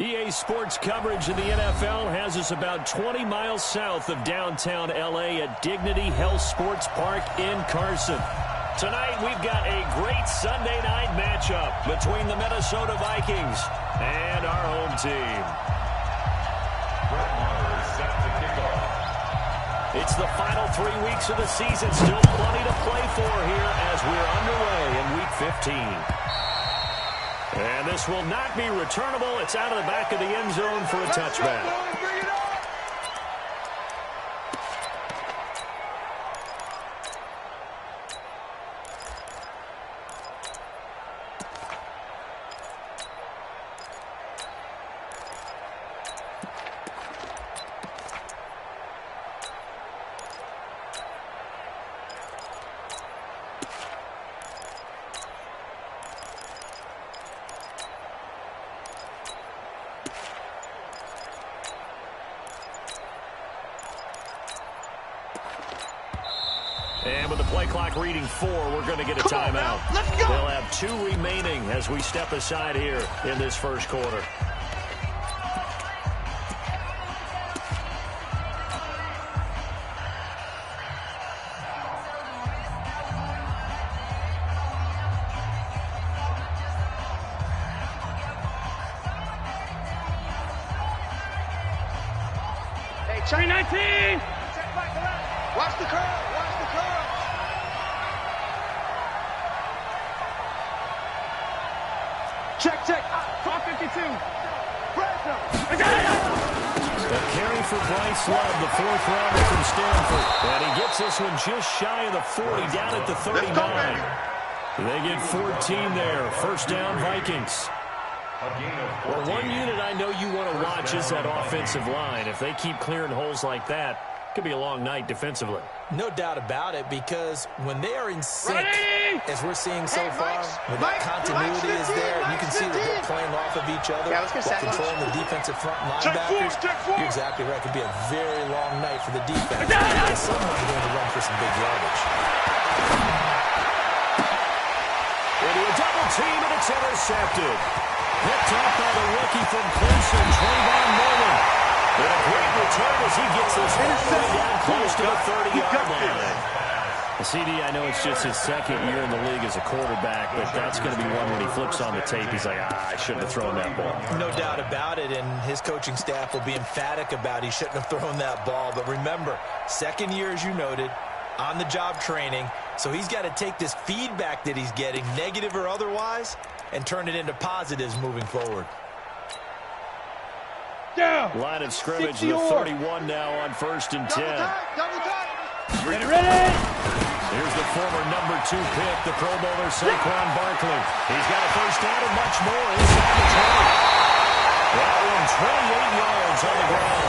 EA Sports coverage of the NFL has us about 20 miles south of downtown L.A. at Dignity Health Sports Park in Carson. Tonight, we've got a great Sunday night matchup between the Minnesota Vikings and our home team. It's the final 3 weeks of the season. Still plenty to play for here as we're underway in Week 15. And this will not be returnable. It's out of the back of the end zone for a touchback. And with the play clock reading 4, we're going to get a timeout. Let's go. They'll have 2 remaining as we step aside here in this first quarter. Hey, Cherry 19. Watch the curl. Watch the curl. Check. 452. A carry for Bryce Love, the 4th rounder from Stanford. And he gets this one just shy of the 40, down at the 39. They get 14 there. First down, Vikings. Well, one unit I know you want to watch is that offensive line. If they keep clearing holes like that, it could be a long night defensively. No doubt about it, because when they are in sync, as we're seeing so far, when that continuity is there, you can see that they're playing off of each other, while controlling the defensive front linebackers. You're exactly right. It could be a very long night for the defense. And someone's going to run for some big yardage. Into a double team, and it's intercepted. Picked up by the rookie from Clemson, Trayvon Mullen. And a great return as he gets this all down close to the 30-yard line. CD, I know it's just his second year in the league as a quarterback, but that's going to be one when he flips on the tape. He's like, I shouldn't have thrown that ball. No doubt about it, and his coaching staff will be emphatic about he shouldn't have thrown that ball. But remember, second year, as you noted, on-the-job training, so he's got to take this feedback that he's getting, negative or otherwise, and turn it into positives moving forward. Line of scrimmage, the 31 now on 1st and 10. Ready. Here's the former number 2 pick, the Pro Bowler Saquon Barkley. He's got a first down and much more inside the 20. That one, 28 yards on the ground.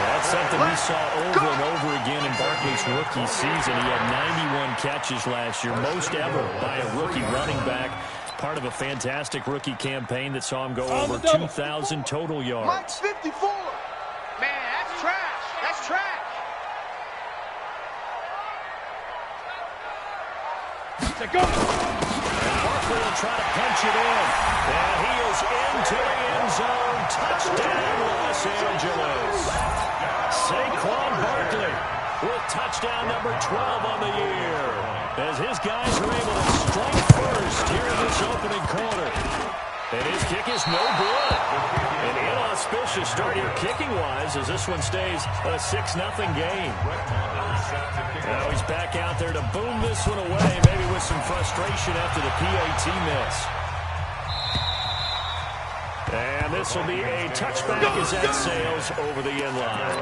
That's something we saw over and over again in Barkley's rookie season. He had 91 catches last year, most ever by a rookie running back. Part of a fantastic rookie campaign that saw him go over 2,000 total yards. Mike's 54. Man, that's trash. That's trash. Go. Barkley will try to punch it in. And he is into the end zone. Touchdown, Los Angeles. Saquon Barkley with touchdown number 12 on the year, as his guys are able to strike first here in this opening quarter. And his kick is no good. An inauspicious start here kicking-wise, as this one stays a 6-0 game. Now he's back out there to boom this one away, maybe with some frustration after the PAT miss. And this will be a touchback as that sails over the end line.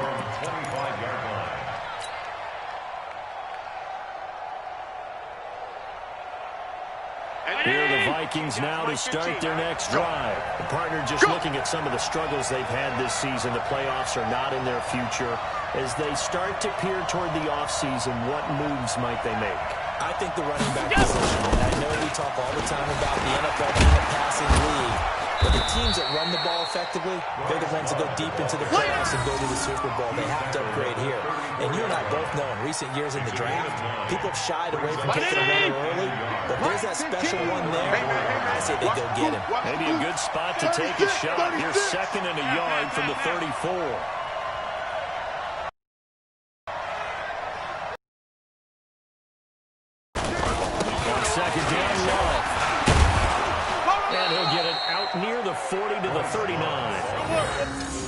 Here are the Vikings now to start their next drive. The partner just looking at some of the struggles they've had this season. The playoffs are not in their future. As they start to peer toward the offseason, what moves might they make? I think the running back position, and I know we talk all the time about the NFL being a passing league, but the teams that run the ball effectively, they're the ones that go deep into the playoffs and go to the the Super Bowl. They have to upgrade here. And you and I both know in recent years in the draft, people have shied away from taking a runner early. But there's that special one there. I say they go get him. Maybe a good spot to take a shot. Here's 2nd and a yard from the 34. Second down, Love. And he'll get it out near the 40 to the 39.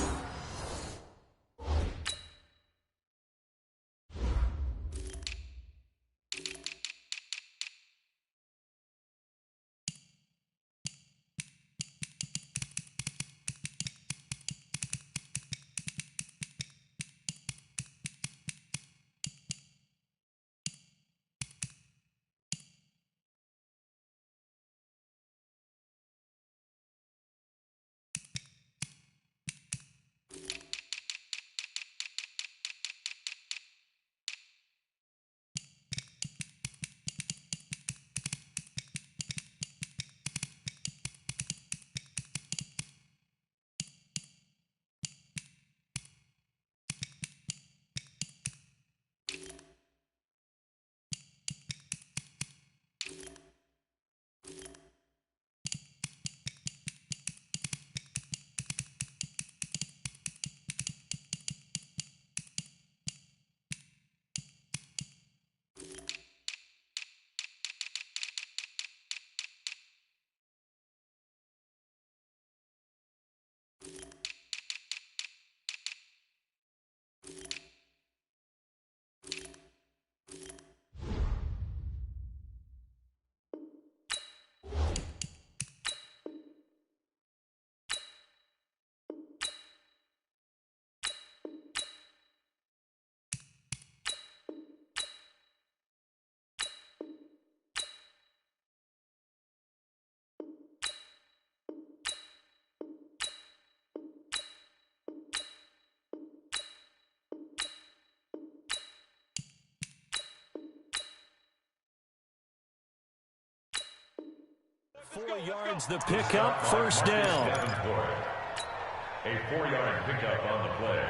Four yards the pickup, first down. A 4-yard pickup on the play.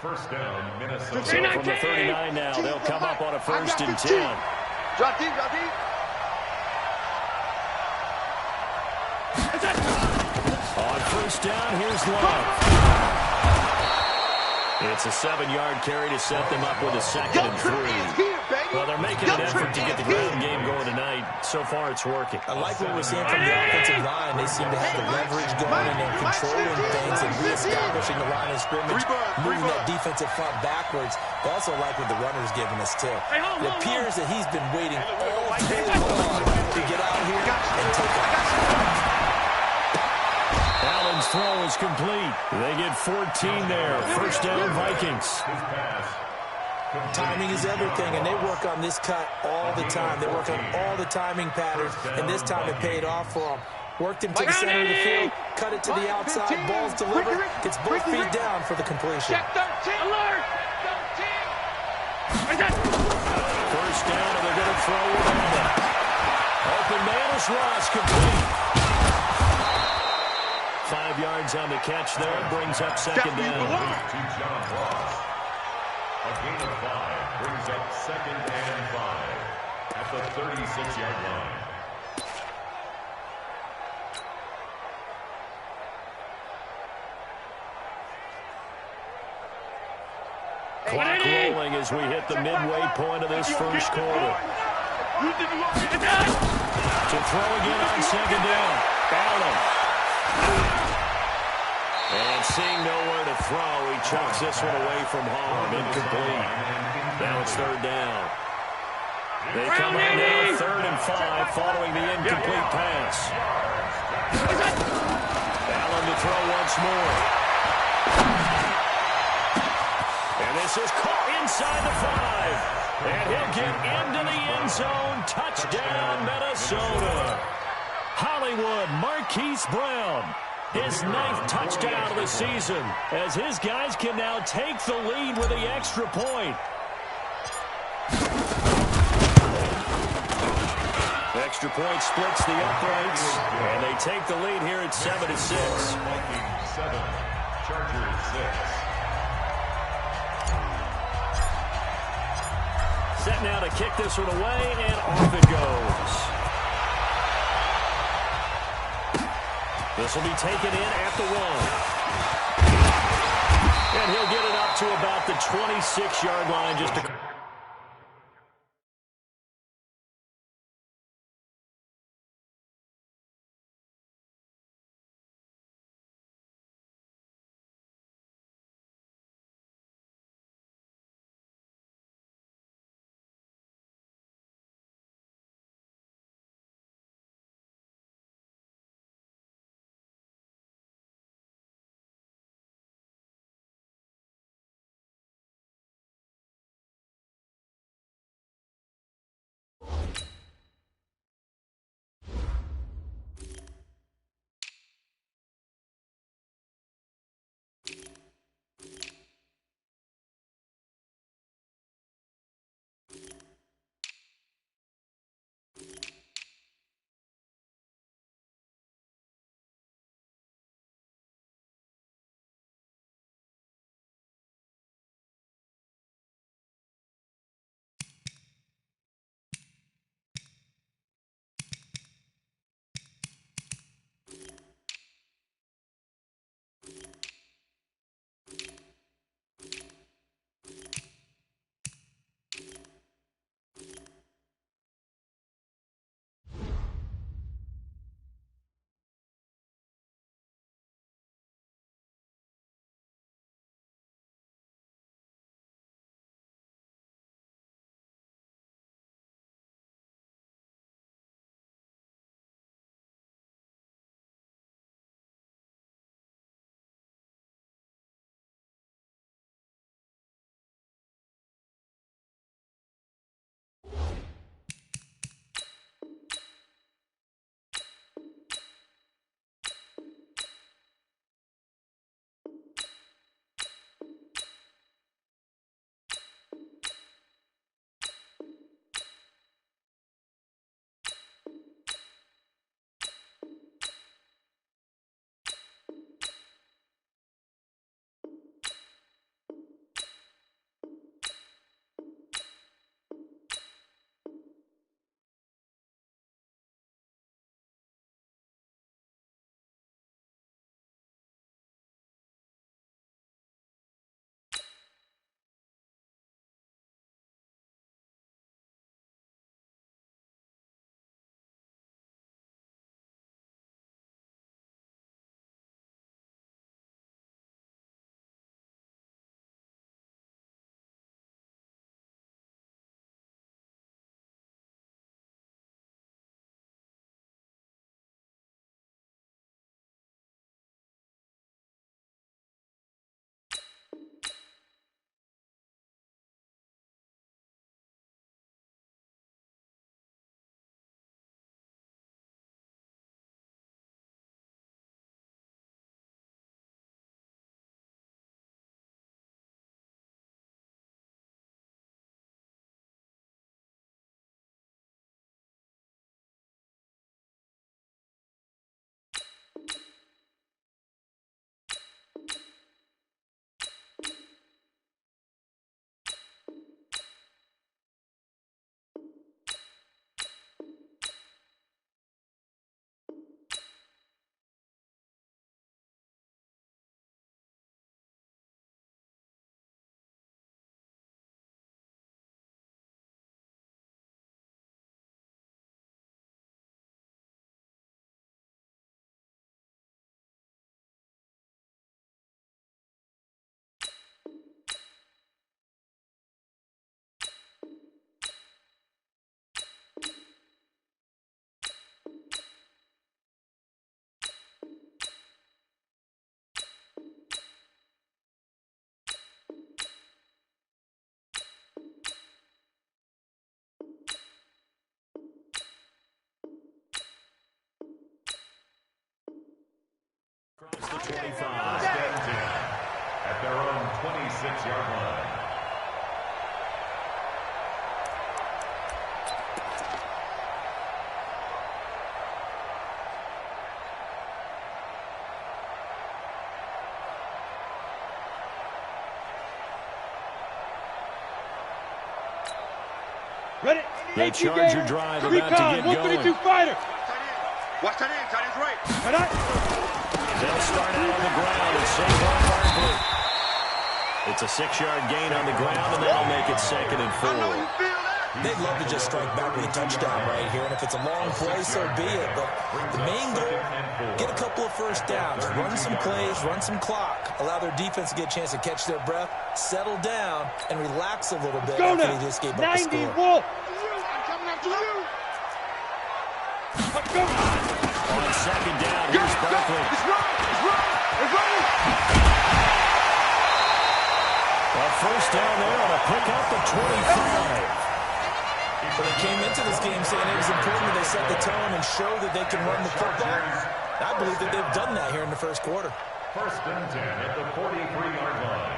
First down, Minnesota. So from the 39 now, they'll come up on a 1st and 10. Drop deep, drop deep. On 1st down, here's Love. It's a 7-yard carry to set them up with a 2nd and 3. Well, they're making an effort to get the ground game going tonight. So far, it's working. I like what we're seeing from the offensive line. They seem to have the leverage going, and they're controlling things and reestablishing the line of scrimmage, moving that defensive front backwards. But also like what the runner's giving us, too. It appears that he's been waiting all day long to get out here and take off. Allen's throw is complete. They get 14 there. First down, Vikings. Timing is everything, and they work on this cut all the time. They work on all the timing patterns, and this time it paid off for them. Worked him to the center of the field, cut it to the outside, ball's delivered, gets both feet down for the completion. Alert! First down, and they're going to throw with Allen. Open man is Ross, complete. 5 yards on the catch there, brings up 2nd down. A gain of 5 brings up 2nd and 5 at the 36-yard line. Clock rolling as we hit the midway point of this first quarter. To throw again on 2nd down. Allen. And seeing nowhere to throw, he chucks this one away from home. Incomplete. Now it's 3rd down. They come on now 3rd and 5 following the incomplete pass. Allen to throw once more. And this is caught inside the 5. And he'll get into the end zone. Touchdown, Minnesota. Hollywood, Marquise Brown. His 9th touchdown of the season, as his guys can now take the lead with the extra point. Extra point splits the uprights, and they take the lead here at 7-6. Vikings 7, Chargers 6. Set now to kick this one away, and off it goes. This will be taken in at the 1. And he'll get it up to about the 26-yard line just to... Across the 25. Stands in at their own 26-yard line. Ready? The Charger drive about to get going. Fighter. Watch that in. Tight end's right. They'll start out on the ground and Saquon Barkley. It's a 6-yard gain on the ground, and that'll make it 2nd and 4. They'd love to just strike back with a touchdown right here, and if it's a long play, so be it. But the main goal, get a couple of first downs, run some plays, run some clock, allow their defense to get a chance to catch their breath, settle down, and relax a little bit after they just gave up the score. 90 Wolf. I'm coming after you. Let's go. On 2nd down, here's Barkley. It's running. A first down there on a pick up the 25. Well, they came into this game saying it was important that they set the tone and show that they can run the football. I believe that they've done that here in the first quarter. 1st and 10 at the 43-yard line.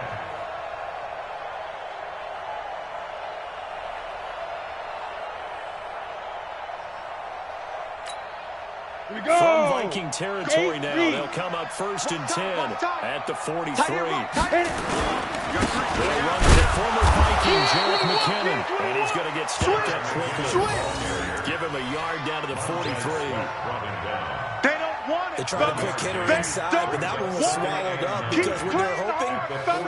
Here we go. From Viking territory now, they'll come up 1st and 10 at the 43. They'll run to former Viking Jarek McKinnon, and he's going to get stopped up quickly. Give him a yard down to the 43. They don't want it. They tried a quick hitter inside, but that one was swallowed up because what they're hoping,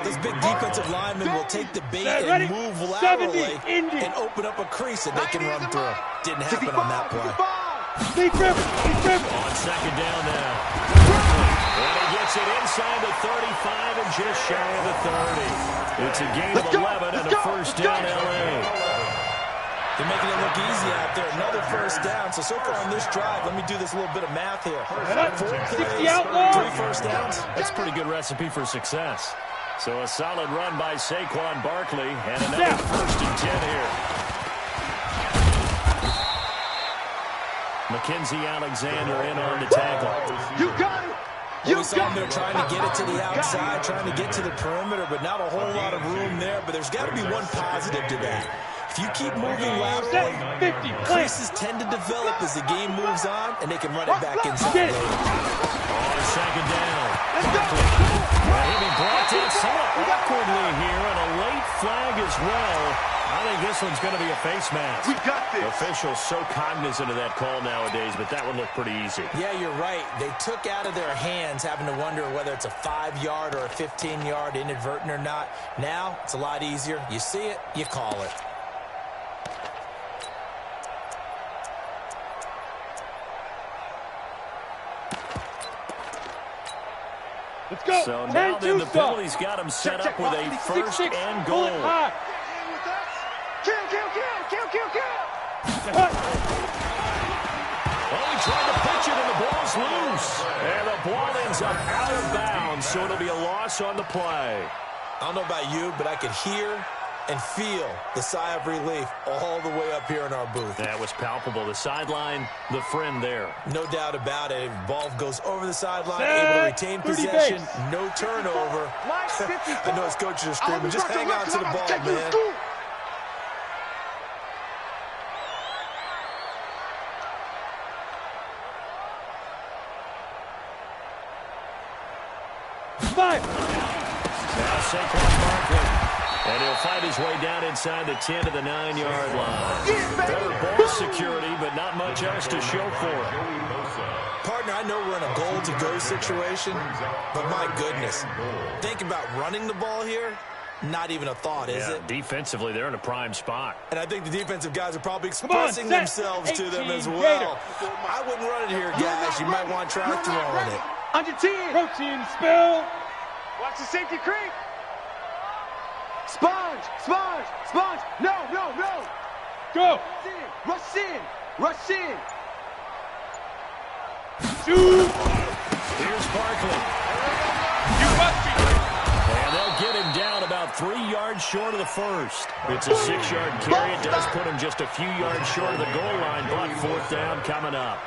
this big defensive lineman will take the bait and move laterally and open up a crease that they can run through. Didn't happen on that play. Big rip. On 2nd down now. And he gets it inside the 35 and just shy of the 30. It's a gain of 11 and a first down LA. They're making it look easy out there. Another first down. So far on this drive, let me do this little bit of math here. 4 plays, 3 first downs. That's a pretty good recipe for success. So a solid run by Saquon Barkley and another 1st and 10 here. Mackenzie Alexander in on the tackle. You got it. We saw them there trying to get it to the outside, trying to get to the perimeter, but not a whole lot of room there. But there's got to be one positive to that. If you keep moving laterally, creases tend to develop as the game moves on, and they can run it back inside later. On 2nd down. He'll be brought in somewhat awkwardly here, and a late flag as well. I think this one's going to be a face mask. We got this. Officials so cognizant of that call nowadays, but that one looked pretty easy. Yeah, you're right. They took out of their hands having to wonder whether it's a 5-yard or a 15-yard inadvertent or not. Now, it's a lot easier. You see it, you call it. Let's go. So now then the penalty's got him set up with a 1st and goal. Kill. Oh, he tried to pitch it and the ball's loose. And the ball ends up out of bounds, so it'll be a loss on the play. I don't know about you, but I could hear and feel the sigh of relief all the way up here in our booth. That was palpable. The sideline, the friend there. No doubt about it. Ball goes over the sideline, able to retain possession, no turnover. I know his coaches are screaming, just hang on to the ball, man. Now Saquon Barkley. And he'll fight his way down inside the 10 to the 9-yard line. Better ball security, but not much else to show for it. Partner, I know we're in a goal-to-go situation, but my goodness, think about running the ball here. Not even a thought, is it? Defensively, they're in a prime spot. And I think the defensive guys are probably expressing themselves to them as well. I wouldn't run it here, guys. You might want to try throwing it. Under 10. Protein spill. Watch the safety creep. Sponge. No. Go. Rush in. Shoot. Here's Barkley. You must be. And they'll get him down about 3 yards short of the first. It's a 6-yard carry. It does put him just a few yards short of the goal line, but 4th down coming up.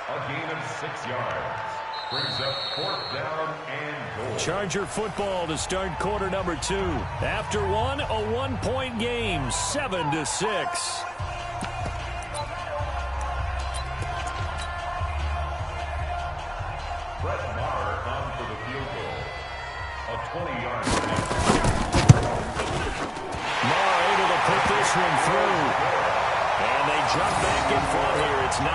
A gain of 6 yards. Brings up 4th down and goal. Charger football to start quarter number 2. After one, a 1-point game, 7-6. Brett Maher on for the field goal. A 20-yard Maher able to put this one through. jump back in front here. It's 9-7.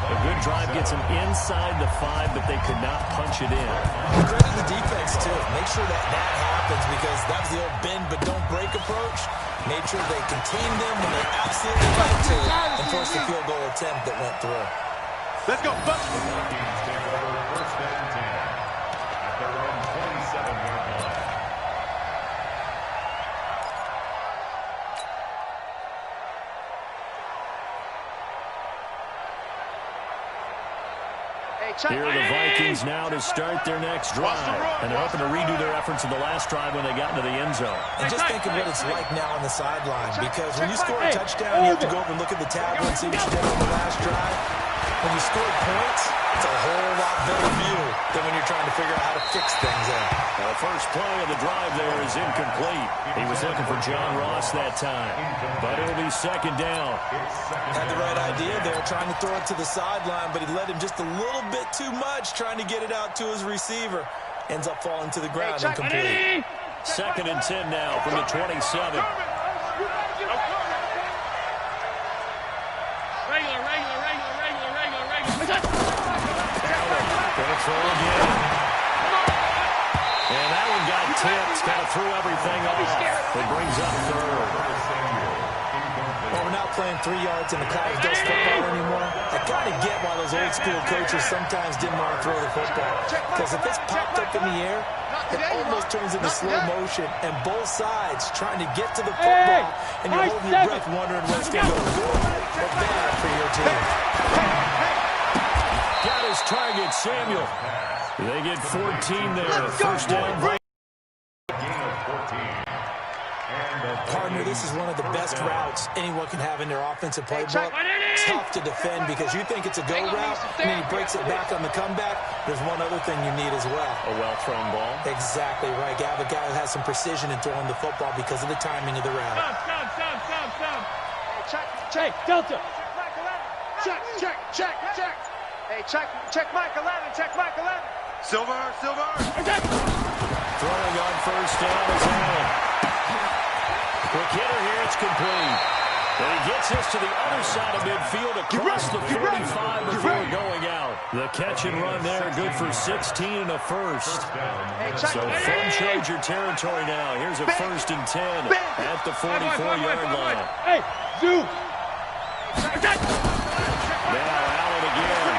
A good drive gets them inside the 5, but they could not punch it in. Credit the defense, too. Make sure that happens, because that was the old bend but don't break approach. Made sure they contained them when they absolutely had to and forced the field goal attempt that went through. Let's go, Buck. The Vikings take over first and 10 at their own 27-yard line. Here are the Vikings now to start their next drive. And they're hoping to redo their efforts in the last drive when they got into the end zone. And just think of what it's like now on the sideline, because when you score a touchdown, you have to go over and look at the tablet and see what you did on the last drive. When you score points, it's a whole lot better view than when you're trying to figure out how to fix things in. The first play of the drive there is incomplete. He was looking for John Ross that time, but it'll be second down. Had the right idea there, trying to throw it to the sideline, but he led him just a little bit too much, trying to get it out to his receiver. Ends up falling to the ground incomplete. Second and 10 now from the 27. Gonna throw again. And that one got tipped. Kind of threw everything off. It brings up third. Well, we're not playing 3 yards in the college dose football anymore. I kind of get why those old school coaches sometimes didn't want to throw the football. Because if it's popped up in the air, it almost turns into slow motion. And both sides trying to get to the football. And you're holding your breath wondering what's going to go good or bad for your team. Got his target, Samuel. They get 14 there. First down. Partner, this is one of the best routes anyone can have in their offensive playbook. Tough to defend because you think it's a go route, and then he breaks it back on the comeback. There's one other thing you need as well. A well-thrown ball. Exactly right. You have a guy who has some precision in throwing the football because of the timing of the route. Check, Delta. Check. Hey, check Mike 11, check Mike 11. Silver. Throwing on first down is Allen. Quick hitter here, it's complete. And he gets this to the other side of midfield across the 45 before going out. The catch and run there, good for 16 and a first. So from Charger territory now, here's a first and 10 at the 44-yard line. Hey, Zoo. Now Allen again.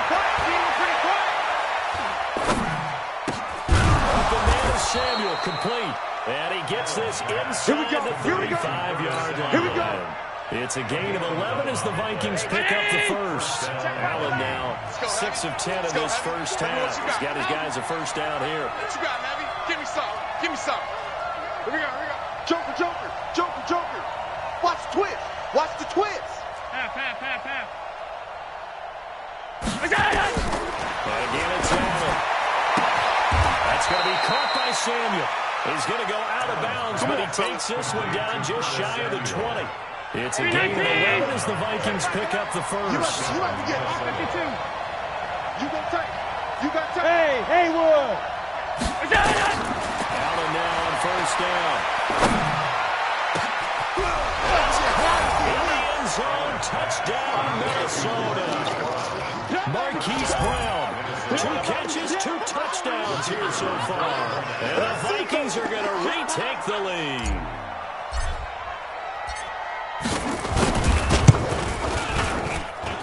Open man is Samuel, complete. And he gets this inside the 35-yard line. Here we go. It's a gain of 11 as the Vikings pick up the first. Allen now 6 of 10 in this first half. He's got his guys a first down here. What you got, Levy? Give me some. Here we go. Joker. Watch the twist. Half. And again it's Allen. That's going to be caught by Samuel. He's going to go out of bounds, but he takes this one down just shy of the 20. It's a gain of 11 as the Vikings pick up the first. You have to get 52. You got time. Hey, Haywood. Allen now on first down. In the end zone, touchdown, Minnesota. Marquise Brown, 2 catches, 2 touchdowns here so far. And the Vikings are going to retake the lead.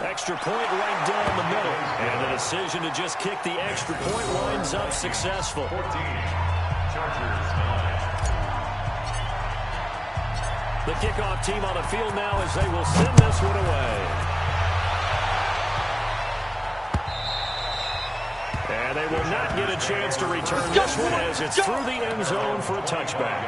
Extra point right down the middle. And the decision to just kick the extra point winds up successful. 14, Chargers 9. The kickoff team on the field now as they will send this one away. And they will not get a chance to return this one as it's through the end zone for a touchback.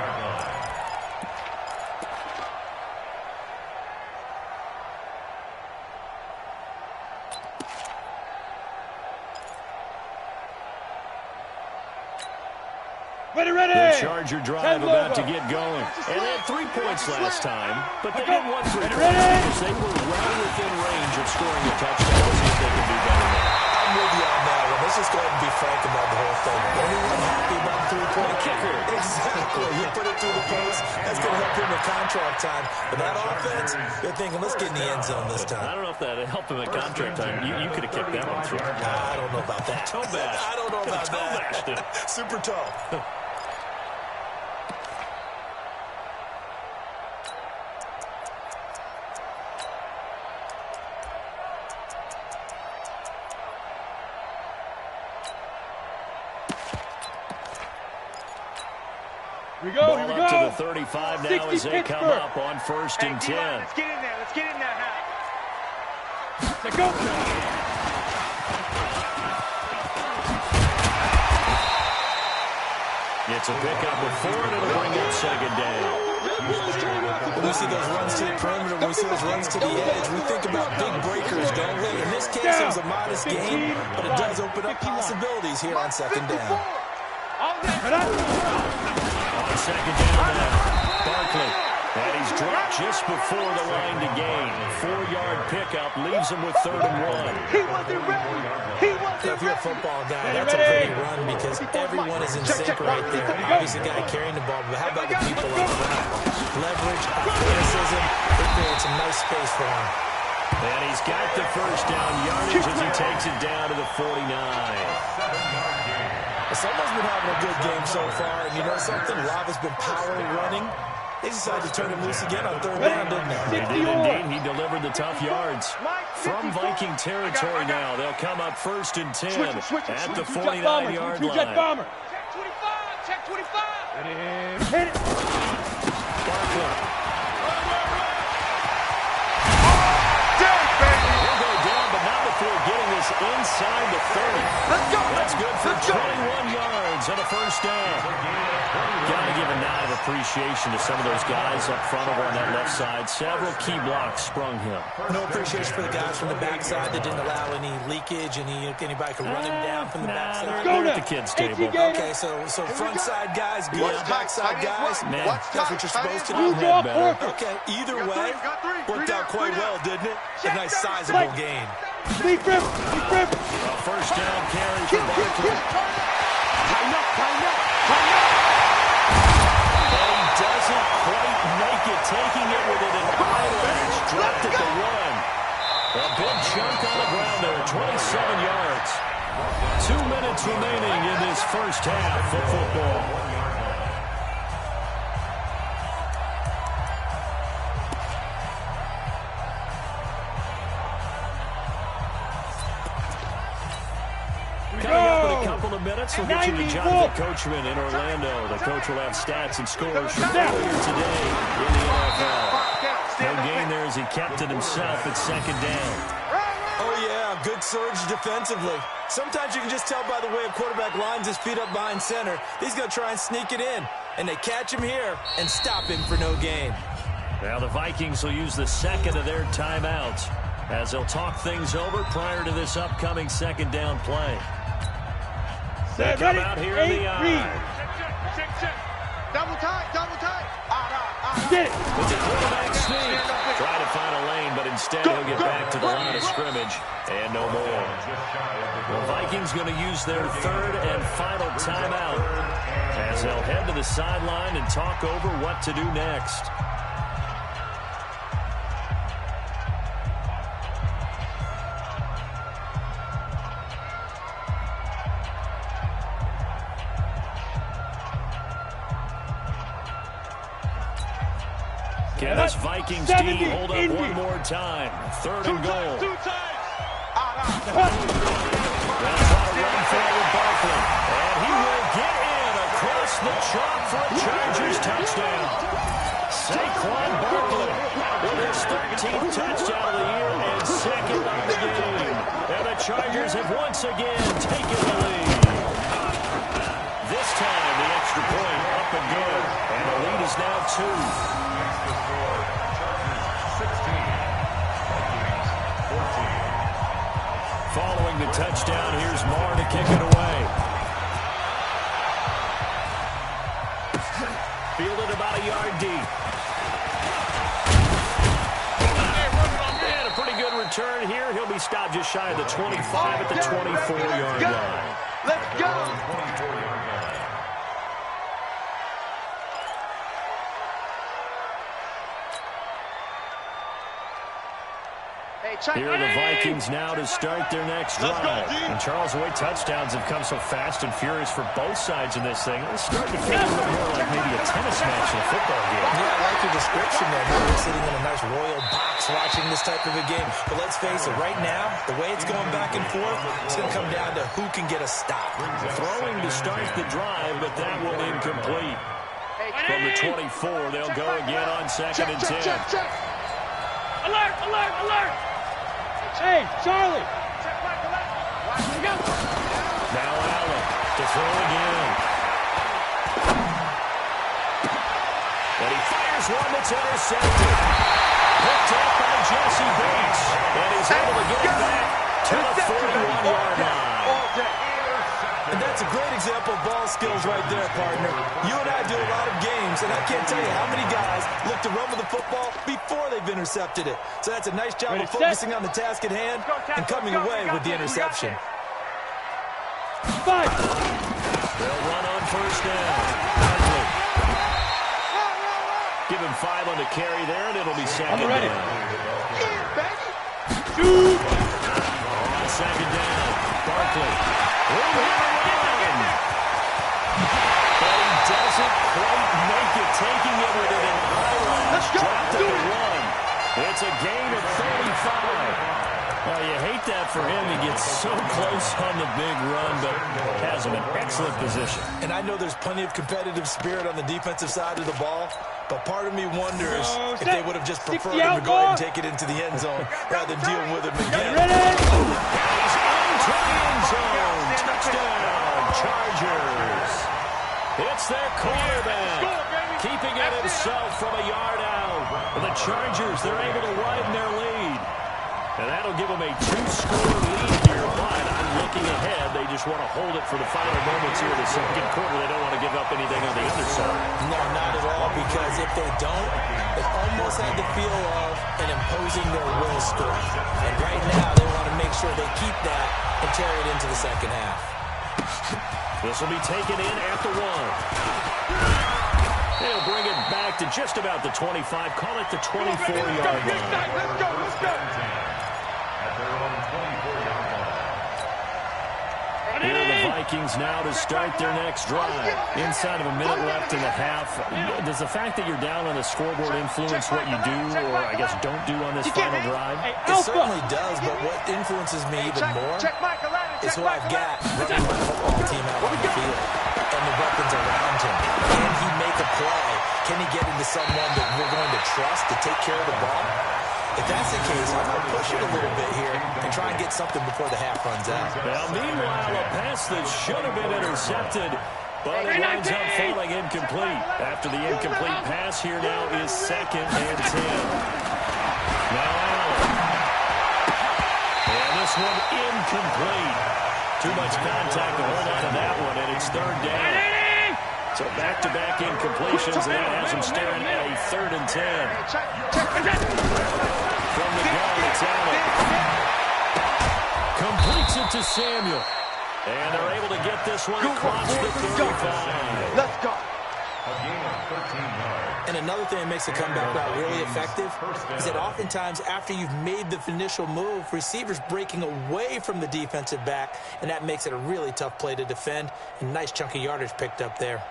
Ready. The Charger drive about to get going. And they had 3 points last time, but they didn't want 3 points because they were well within range of scoring a touchdown. See if they can do better now. I'm with you on that one. let's just go ahead and be frank about the whole thing. Anyone happy about the three-point kicker? Exactly. You put it through the post, that's going to help him with contract time. But that offense, they're thinking, let's get in the end zone this time. I don't know if that helped him at contract time. You could have kicked that one through. I don't know about that. Toe bash. I don't know about that. Super tall. Here we go, Ball up to the 35 now as they come up on 1st and 10. Let's get in there. Let's get in there, Hal. Let's go. It's a pickup of 4, and it'll bring up 2nd down. When we see those runs to the perimeter, when we see those runs to the edge, we think about big breakers, don't we? In this case, it was a modest gain, but it does open up possibilities here on 2nd down. On 2nd down now, Barkley. And he's dropped just before the line to gain. 4-yard pickup leaves him with 3rd and 1. He wasn't ready. If you're a football guy, that's a pretty run because everyone is in sync right there. Obviously, the guy carrying the ball, but how about the people up front? Leverage, athleticism, they create some nice space for him. And he's got the 1st down yardage as he takes it down to the 49. Someone's been having a good game so far, and you know something? Rob has been power running. They decided to turn him loose again on 3rd down, didn't they? They did indeed. He delivered the tough yards. From Viking territory now, they'll come up 1st and 10 at the 49-yard line. Check 25. Check 25. Hit it. Barkley. He'll go down, but not before getting this inside the 30. Let's go. That's good for 21 yards and a 1st down. Got to give a nod of appreciation to some of those guys up front over on that left side. Several key blocks sprung him. No appreciation for the guys from the backside that didn't allow any leakage, anybody could run him down from the backside. Go at the kids' table. Okay, so front side guys, good. Backside guys, that's what you're supposed to do. Okay, either way, worked out quite well, didn't it? A nice sizable gain. Deep rip. A 1st down carry for Barkley. Tighten up. Doesn't quite make it, taking it within an eye. Dropped at the 1. A big chunk on the ground there, 27 yards. 2 minutes remaining in this 1st half of football. Coming up in a couple of minutes, we'll get you to Jonathan Coachman in Orlando. The coach will have stats and scores from earlier today in the NFL. No gain there as he kept it himself at 2nd down. Oh, yeah, good surge defensively. Sometimes you can just tell by the way a quarterback lines his feet up behind center. He's going to try and sneak it in, and they catch him here and stop him for no gain. Now the Vikings will use the 2nd of their timeouts as they'll talk things over prior to this upcoming 2nd down play. They come out here in the eye. Check. Double tight. It's a quarterback sneak. Try to find a lane, but instead he'll get back to the line of scrimmage and no more. The Vikings going to use their 3rd and final timeout as they'll head to the sideline and talk over what to do next. Can this Vikings team hold up one more time? 3rd and goal. That's a run forward Barkley. And he will get in across the chalk for a Chargers touchdown. Saquon Barkley with his 13th touchdown of the year and 2nd of the game. And the Chargers have once again taken the lead. This time the extra point up and good. And the lead is now 2. Following the touchdown, here's Marr to kick it away. Fielded about a yard deep. And a pretty good return here. He'll be he stopped just shy of the 25 at the 24-yard line. Let's go. Here are the Vikings now to start their next drive. And Charles, the way touchdowns have come so fast and furious for both sides in this thing, it's starting to feel a little more like maybe a tennis match in a football game. Yeah, I like your description there. We're sitting in a nice royal box watching this type of a game. But let's face it, right now, the way it's going back and forth, it's going to come down to who can get a stop. Throwing to start the drive, but that one incomplete. From the 24, they'll go again on 2nd and 10. Alert, alert, alert. Hey, Charlie. Here we go. Now Allen to throw again. And he fires one that's intercepted. Picked up by Jesse Bates. And he's able to get it back to the 41-yard line. And that's a great example of ball skills right there, partner. You and I do a lot of games, and I can't tell you how many guys look to run with the football before they've intercepted it. So that's a nice job of focusing on the task at hand and coming away with the interception. Five. They'll run on first down. Give him 5 on the carry there, and it'll be second down. Shoot. On second down, Barkley. But he doesn't quite make it, taking it with it in high line. Dropped at the 1. It's a gain of 35. Well, you hate that for him. He gets so close on the big run, but has him in excellent position. And I know there's plenty of competitive spirit on the defensive side of the ball, but part of me wonders if they would have just preferred him to go ahead and take it into the end zone rather than dealing with him again. He's into the end zone. Touchdown, Chargers. It's their quarterback, keeping it himself from a yard out. The Chargers, they're able to widen their lead. And that'll give them a 2-score lead here, but I'm looking ahead. They just want to hold it for the final moments here in the second quarter. They don't want to give up anything on the other side. No, not at all, because if they don't, it almost had the feel of an imposing their will score. And right now, they want to make sure they keep that and carry it into the second half. This will be taken in at the 1. They'll bring it back to just about the 25. Call it the 24-yard line. Let's go, let's go. Here are the Vikings now to start their next drive. Inside of a minute left in the half. Does the fact that you're down on the scoreboard influence what you do, or I guess don't do on this final drive? It certainly does, but what influences me even more is who I've got running my football team out on the field and the weapons around him. Can he make a play? Can he get into someone that we're going to trust to take care of the ball? If that's the case, I'm going to push it a little bit here and try and get something before the half runs out. Well, meanwhile, a pass that should have been intercepted, but it winds up falling incomplete. After the incomplete pass, here now is 2nd and 10. Now Allen. And this one incomplete. Too much contact to hold on to that one, and it's 3rd down. So back-to-back incompletions, and that has him staring at a 3rd and 10. From the gun, it's Allen. Completes it to Samuel. And they're able to get this one across the 35. Let's go. And another thing that makes the comeback route really effective is that oftentimes after you've made the initial move, receivers breaking away from the defensive back, and that makes it a really tough play to defend. And nice chunky yardage picked up there.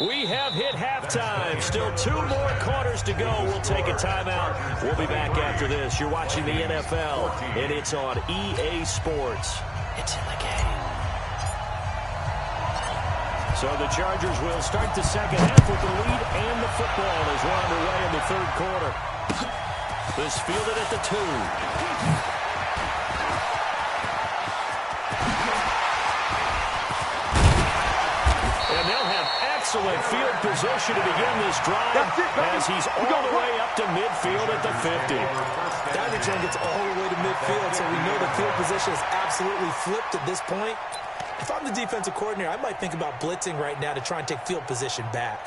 We have hit halftime. Still 2 more quarters to go. We'll take a timeout. We'll be back after this. You're watching the NFL, and it's on EA Sports. It's in the game. So the Chargers will start the second half with the lead and the football as we're underway in the 3rd quarter. This fielded at the 2. And they'll have excellent field position to begin this drive as he's all the way up to midfield at the 50. That return gets all the way to midfield, so we know the field position is absolutely flipped at this point. If I'm the defensive coordinator, I might think about blitzing right now to try and take field position back.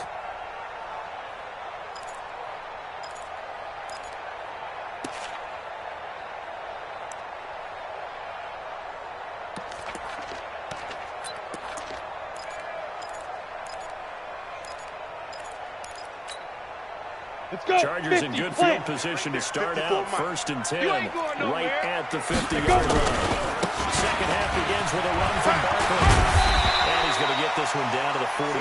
Chargers in good field position to start out. 1st and 10, right at the 50-yard line. Second half begins with a run from Barkley. And he's going to get this one down to the 45.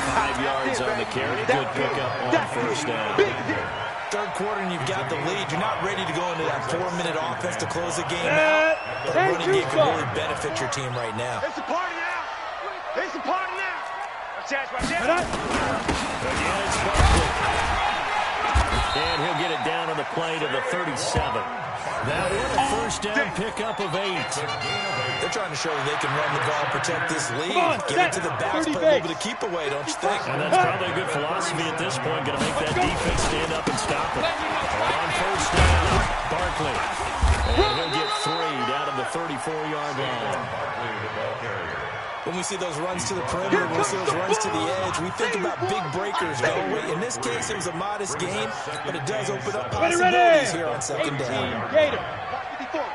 5 yards on the carry. Good pickup on 1st down. Third quarter and you've got the lead. You're not ready to go into that 4-minute offense to close the game out. But a running game can really benefit your team right now. It's a party now. It's a party now. Again, it's Barkley. And he'll get it down on the play to the 37. That one a 1st down pickup of 8. They're trying to show that they can run the ball, protect this lead. Give it to the backs, play a little bit of keep away, don't you think? And that's probably a good philosophy at this point. Going to make that defense stand up and stop it. On 1st down, Barkley. And he'll get 3 down to the 34-yard line. When we see those runs to the perimeter, when we see those runs to the edge, we think about big breakers, don't we? In this case, it was a modest gain, but it does open up possibilities here on 2nd down.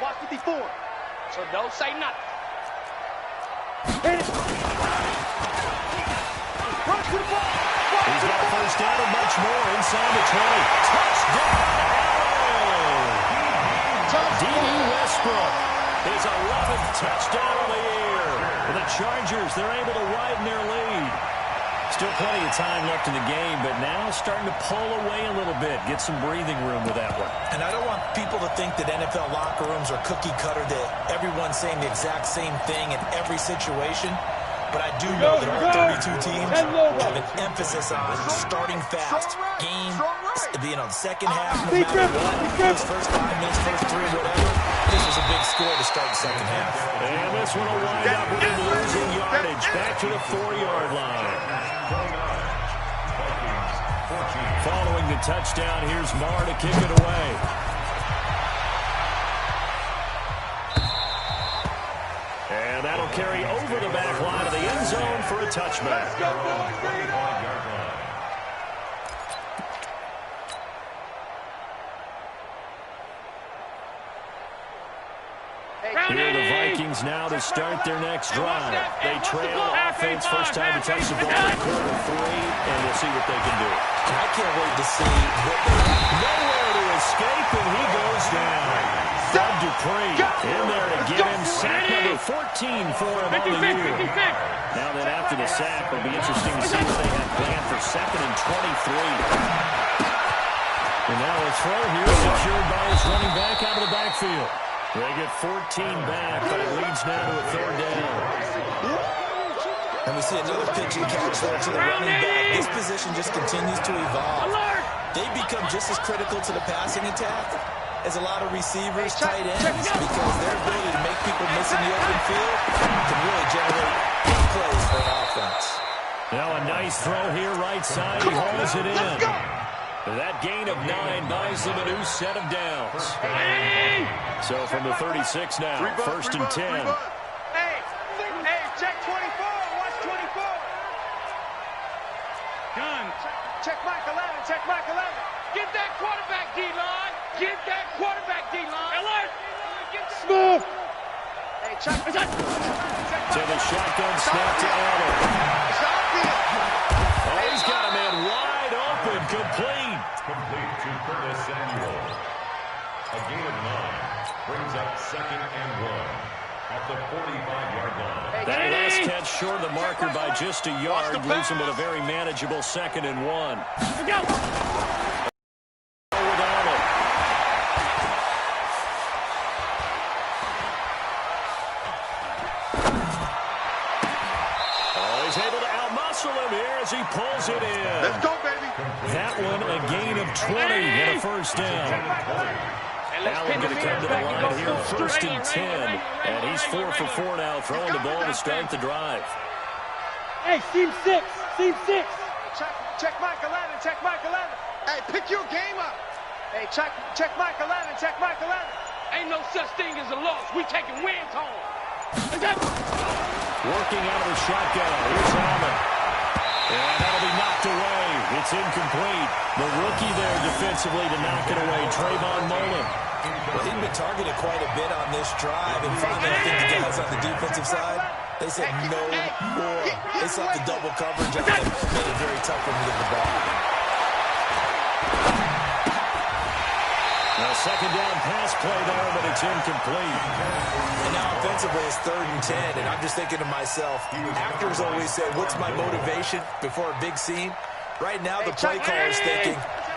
Watch 54. So don't say nothing. Run to the ball. He's got a 1st down and much more inside the 20. Touchdown, D.D. Westbrook. His 11th touchdown of the year. For the Chargers, they're able to widen their lead. Still plenty of time left in the game, but now starting to pull away a little bit. Get some breathing room with that one. And I don't want people to think that NFL locker rooms are cookie cutter, that everyone's saying the exact same thing in every situation. But I do know that all 32 teams have an emphasis on starting fast. Game, the second half, no matter what, those first 5 minutes, first 3, whatever. This was a big score to start the second half. And this one will wind up with him losing yardage back to the 4-yard line. Following the touchdown, here's Marr to kick it away. And that'll carry over the back line of the end zone for a touchback. Here are the Vikings now to start their next drive. They trail offense, first time to touch the ball in quarter 3, and we'll see what they can do. I can't wait to see what they nowhere to escape, and he goes down. Bud Dupree in there to get him sack number 14 for him on the year. Now then, after the sack, it'll be interesting to see what they have planned for 2nd and 23. And now a throw here secured by his running back out of the backfield. They get 14 back, but it leads now to a 3rd down. And we see another pitch and catch there to the running back. This position just continues to evolve. They become just as critical to the passing attack as a lot of receivers, tight ends, because their ability to make people miss in the open field can really generate big plays for an offense. Now a nice throw here, right side. He hauls it in. That gain of 9 buys them a new set of downs. So from the 36 now, 1st and 10. Hey, check 24. Watch 24. Gun. Check Mike 11. Check Mike 11. Get that quarterback, D-line. Get that quarterback, D-line. Alert. Smooth. Hey, check. To the shotgun snap to Allen. Oh, he's got a man wide open. Complete. Complete to Curtis Samuel. A gain of 9 brings up 2nd and 1 at the 45-yard line. That last catch short of the marker by just a yard leaves him with a very manageable 2nd and 1. He's able to outmuscle him here as he pulls it in. Let's go, baby. That one a gain of 20 and a 1st down. Allen going to come to the line here, 1st and 10. And he's 4 for 4 now, throwing the ball to start the drive. Hey, team 6. Check Mike 11. Check Mike 11. Hey, pick your game up. Hey, check Mike 11. Check Mike 11. Ain't no such thing as a loss. We taking wins home. Working out of the shotgun. Here's Allen. And that'll be knocked away. It's incomplete. The rookie there defensively to knock it away, Trayvon Mullen. Well, he's been targeted quite a bit on this drive, and finally I think the guys on the defensive side, they said no more. They sought the double coverage on him, made it very tough for him to get the ball. A second down pass play there, but it's incomplete. And now offensively it's 3rd and 10, and I'm just thinking to myself, actors always say, what's my motivation before a big scene? Right now the play caller is thinking,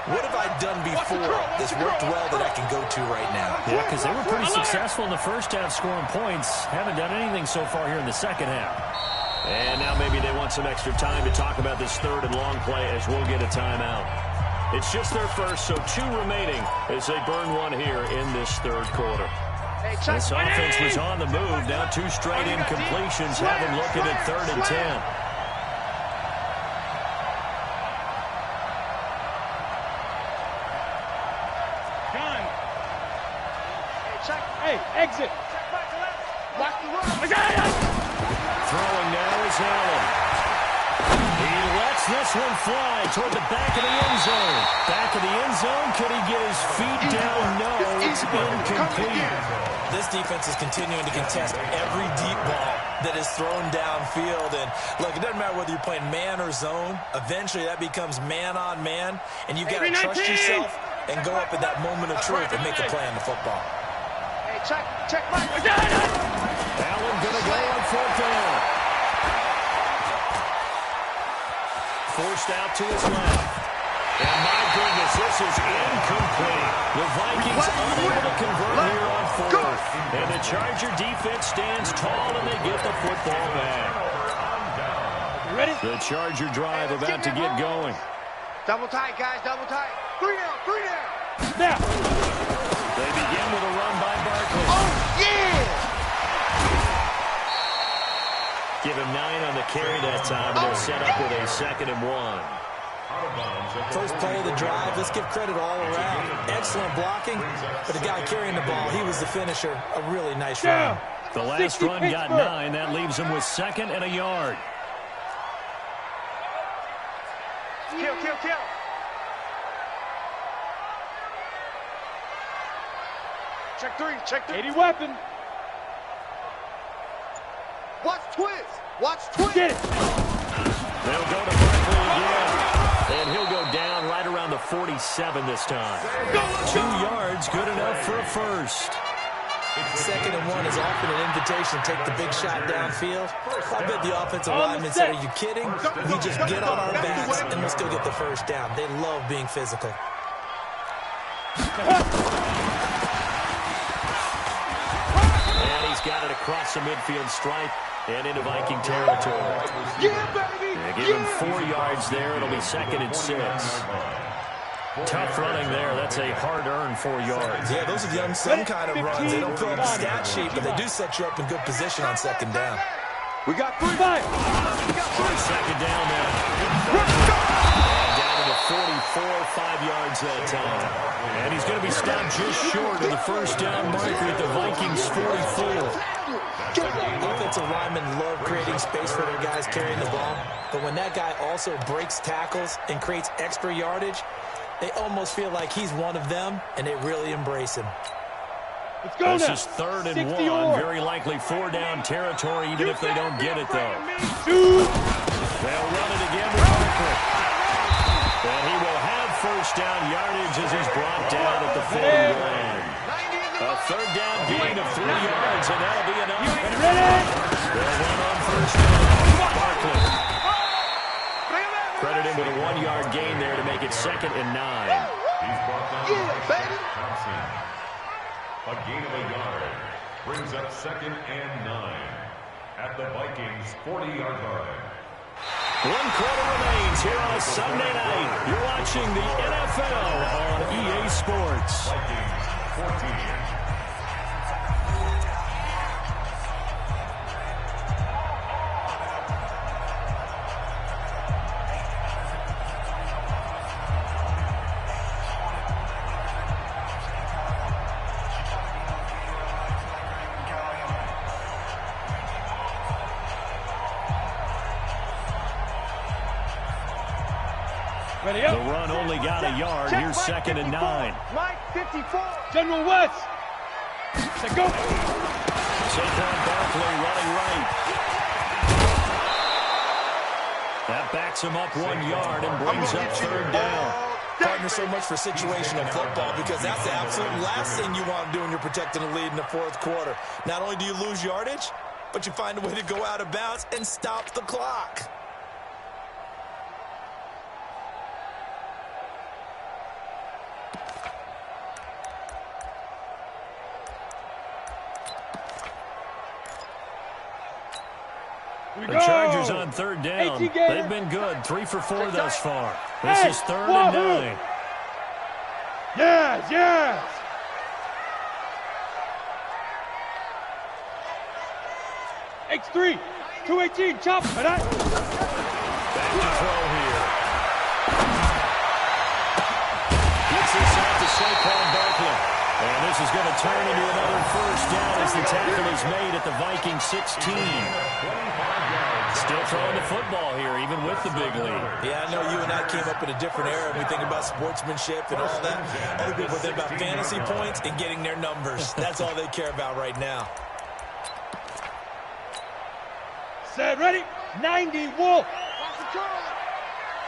what have I done before that's worked well that I can go to right now? Yeah, because they were pretty successful in the first half scoring points. Haven't done anything so far here in the second half. And now maybe they want some extra time to talk about this 3rd and long play as we'll get a timeout. It's just their first, so 2 remaining as they burn one here in this 3rd quarter. This offense was on the move. Now 2 straight incompletions have them looking at 3rd and 10. Hey, exit. Watch the run. Throwing now is Allen. He lets this one fly toward the back of the end zone. Back of the end zone. Could he get his feet down? No, it's incomplete. This defense is continuing to contest every deep ball that is thrown downfield. And look, it doesn't matter whether you're playing man or zone. Eventually that becomes man on man. And you've got to trust yourself and go up at that moment of truth and make a play on the football. Hey, check Mike. Allen going to go on 4th down. Forced out to his left. And my goodness, this is incomplete. The Vikings unable to convert here on 4th. And the Charger defense stands tall and they get the football back. Ready? The Charger drive about to get going. Double tight, guys, double tight. 3 down. Now. They begin with a run by Barkley. Oh, yeah! Give him 9 on the carry that time, and they'll set up with a 2nd and 1. First play of the drive, let's give credit all around. Excellent blocking, but the guy carrying the ball, he was the finisher. A really nice run. The last run got 9. That leaves him with 2nd and a yard. Kill. Check 3. 80 weapon. Watch twist. Get it. They'll go to Barkley again. And he'll go down right around the 47 this time. 2 yards, good enough for a first. 2nd and 1 is often an invitation to take the big shot downfield. I bet the offensive lineman said, are you kidding? We just get on our backs and we'll still get the first down. They love being physical. And he's got it across the midfield stripe and into Viking territory. Give him 4 yards there. It'll be 2nd and 6. Tough running there. That's a hard-earned 4 yards. Yeah, those are the unsung kind of runs. They don't fill up the stat sheet, but they do set you up in good position on 2nd down. We got 3. 2nd down now. And down to the 44, 5 yards that time. And he's going to be stopped just short of the first down marker at the Vikings 44. Offensive linemen love creating space for their guys carrying the ball, but when that guy also breaks tackles and creates extra yardage, they almost feel like he's one of them, and they really embrace him. Let's go. This is 3rd and 1. Very likely 4-down territory, even if they don't get it, though. They'll run it again with Barkley. And he will have first down yardage as he's brought down at the 40 line. A 3rd down gain of 3 yards, and that'll be enough. They'll run on first down. Barkley. Credit him with a 1-yard gain there to make it 2nd and 9. He's brought down Thompson. A gain of a yard brings up 2nd and 9 at the Vikings 40-yard line. 1 quarter remains here on a Sunday night. You're watching the NFL on EA Sports. Vikings 14. The run only got a yard. Here's 2nd and 9. Mike 54. General West. Let's go. Saquon Barkley running right. That backs him up 1 yard and brings up 3rd down. Partner, so much for situational football because that's the absolute last thing you want to do when you're protecting a lead in the fourth quarter. Not only do you lose yardage, but you find a way to go out of bounds and stop the clock. The Chargers on third down. They've been good. 3 for 4 thus far. This is 3rd and 9. Yes, yes. X3, 218, chop. Back to throw here. Gets this out to Saquon Barkley. And this is going to turn into another first down as the tackle is made at the Vikings 16. Still throwing the football here, even with the big lead. Yeah, I know you and I came up in a different era. We think about sportsmanship and all that. Other people think about fantasy points and getting their numbers. That's all they care about right now. Set, ready, 90, Wolf.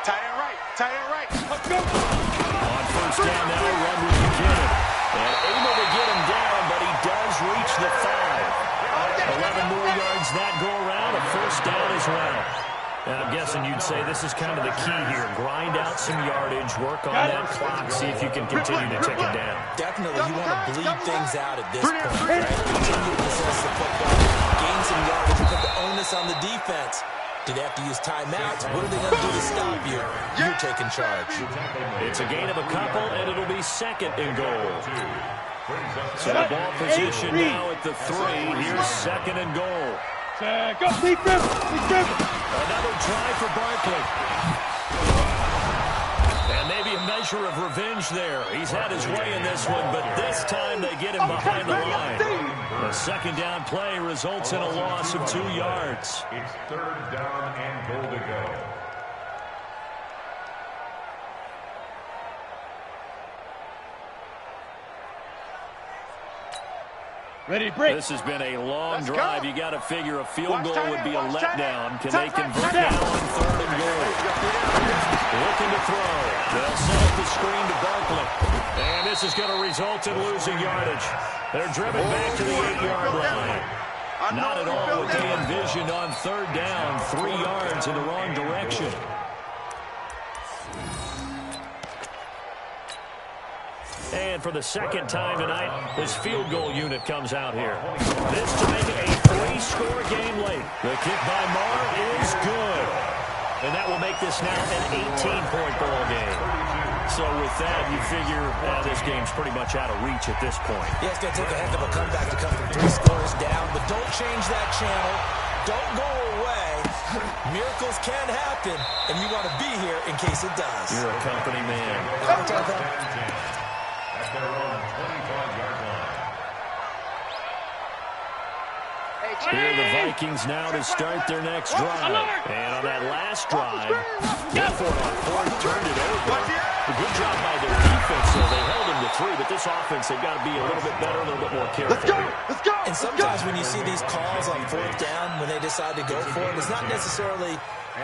Tight end right, tight end right. Let's go. On first down now, run with McKinnon. And able to get him down, but he does reach the 5. 11 more yards that go around, a first down as well. And I'm guessing you'd say this is kind of the key here. Grind out some yardage, work on that clock, see if you can continue to tick it down. Definitely, you want to bleed things out at this point, right? Continue to possess the football, gain some yardage, put the onus on the defense. Do they have to use timeouts? What are they going to do to stop you? You're taking charge. It's a gain of a couple, and it'll be 2nd and goal. So the ball position now at the 3. Here's 2nd and goal. Go, defense, defense. Another try for Barkley. And maybe a measure of revenge there. He's had his way in this one, but this time they get him behind the line. The 2nd down play results in a loss of 2 yards. It's 3rd down and goal to go. Ready, break. This has been a long drive. You got to figure a field goal would be a letdown. Can they convert now on 3rd and goal? Looking to throw. They'll set up the screen to Barkley. And this is going to result in losing yardage. They're driven back to the 8-yard line. Not at all what they envisioned on 3rd down. 3 yards in the wrong direction. And for the 2nd time tonight, this field goal unit comes out here. This to make it a 3-score game late. The kick by Marr is good. And that will make this now an 18-point ball game. So with that, you figure this game's pretty much out of reach at this point. Yeah, it's going to take a heck of a comeback to come from 3 scores down, but don't change that channel. Don't go away. Miracles can happen, and you want to be here in case it does. You're a company man. At their own 25-yard line. Here are the Vikings now to start their next drive. And on that last drive, Gifford on 4th turned it over. A good job by their defense, so they held him to 3, but this offense, they've got to be a little bit better, a little bit more careful. Let's go. And sometimes when you see these calls on 4th down, when they decide to go for it, it's not necessarily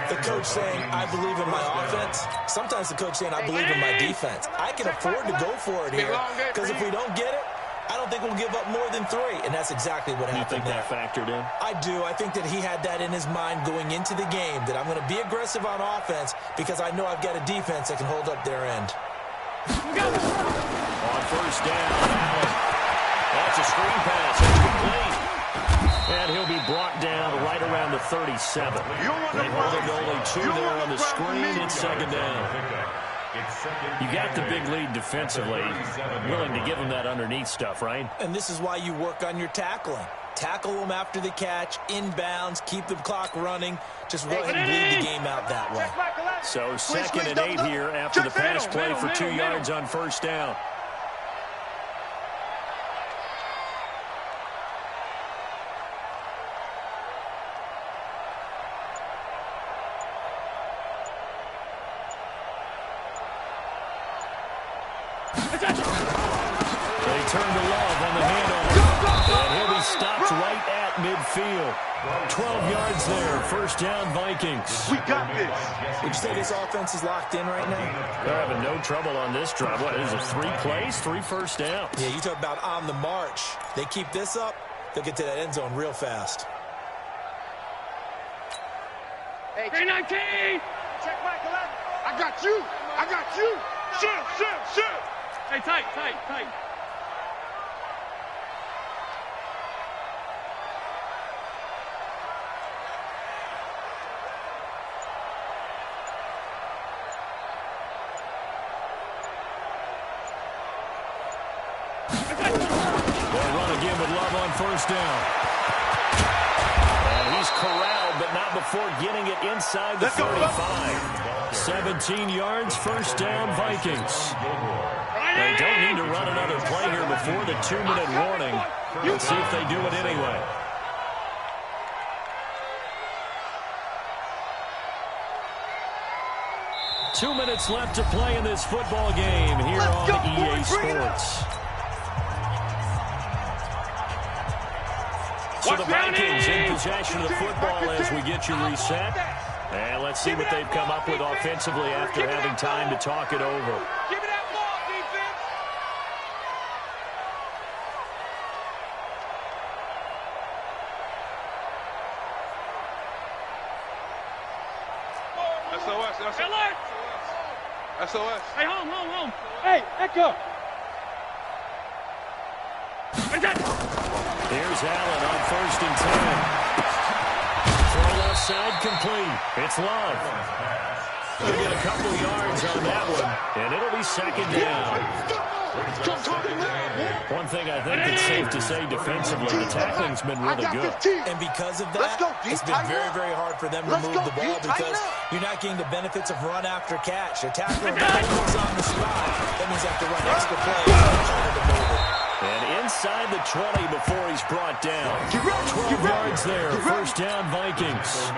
the coach saying, I believe in my offense. Sometimes the coach saying, I believe in my defense. I can afford to go for it here, because if we don't get it, I don't think we'll give up more than 3, and that's exactly what happened. You think that factored in? I do. I think that he had that in his mind going into the game, that I'm going to be aggressive on offense because I know I've got a defense that can hold up their end. On first down, Allen. That's a screen pass. It's complete. And he'll be brought down right around the 37. They hold him to only 2 there on the screen. It's 2nd down. You got the big lead defensively, willing to give them that underneath stuff, right? And this is why you work on your tackling. Tackle them after the catch, inbounds, keep the clock running. Just go ahead and bleed the game out that way. So 2nd and 8 here after the pass play for 2 yards on first down. They turn to Love on the handoff. And he'll be stopped right at midfield. 12 yards there. First down, Vikings. We got this. Would you say this offense is locked in right now? They're having no trouble on this drive. What is it, 3 plays, 3 first downs? Yeah, you talk about on the march. They keep this up, they'll get to that end zone real fast. Hey, 319. Check Michael out. I got you. I got you. Shoot. Hey, tight. They'll run again with Love on first down. And he's corralled, but not before getting it inside the 35. 17 yards, first down, Vikings. They don't need to run another play here before the 2-minute warning. Let's see if they do it anyway. Two minutes left to play in this football game here on EA Sports. So the Vikings in possession of the football as we get you reset. And let's see what they've come up with offensively after having time to talk it over. Give me that ball, defense. SOS. Hey, home. Hey, Echo. Here's Allen on first and 10. Throw left side complete. It's Love. He'll get a couple yards on that one, and it'll be second down. One thing I think it's safe to say defensively, the tackling's been really good. And because of that, it's been very, very hard for them to move the ball because you're not getting the benefits of run after catch. A tackler is on the spot. That means they have to run extra plays. And inside the 20 before he's brought down. 12 yards there. First down, Vikings.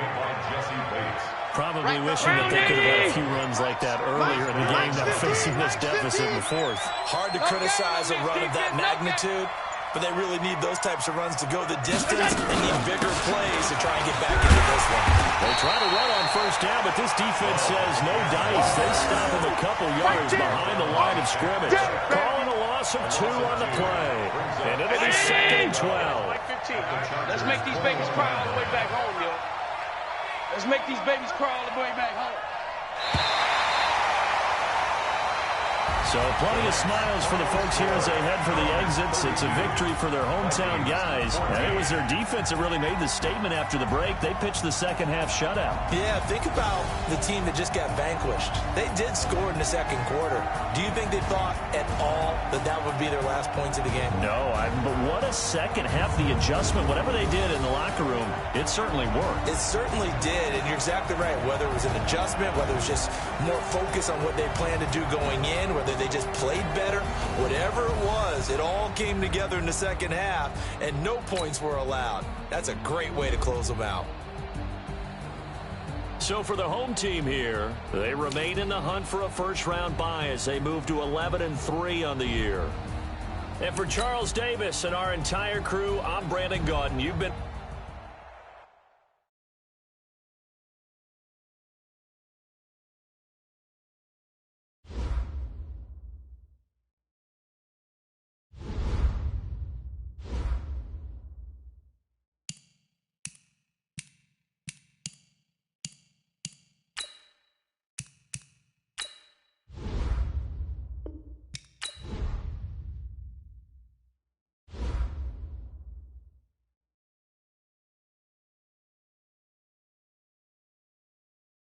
Probably wishing that they could have had a few runs like that earlier in the game, now facing this deficit in the fourth. Hard to criticize a run of that magnitude, but they really need those types of runs to go the distance and need bigger plays to try and get back into this one. They try to run on first down, but this defense says no dice. They stop him a couple yards behind the line of scrimmage. Calling a loss of 2 on the play. And it'll be second and 12. Let's make these babies cry all the way back home, yo. Let's make these babies cry all the way back home. So plenty of smiles for the folks here as they head for the exits. It's a victory for their hometown guys. And it was their defense that really made the statement after the break. They pitched the second half shutout. Yeah, think about the team that just got vanquished. They did score in the second quarter. Do you think they thought at all that that would be their last points of the game? No, but what a second half. The adjustment, whatever they did in the locker room, it certainly worked. It certainly did, and you're exactly right. Whether it was an adjustment, whether it was just more focus on what they planned to do going in, whether they just played better, whatever it was, it all came together in the second half, and no points were allowed. That's a great way to close them out. So for the home team here, they remain in the hunt for a first-round bye as they move to 11-3 on the year. And for Charles Davis and our entire crew, I'm Brandon Gaudin. You've been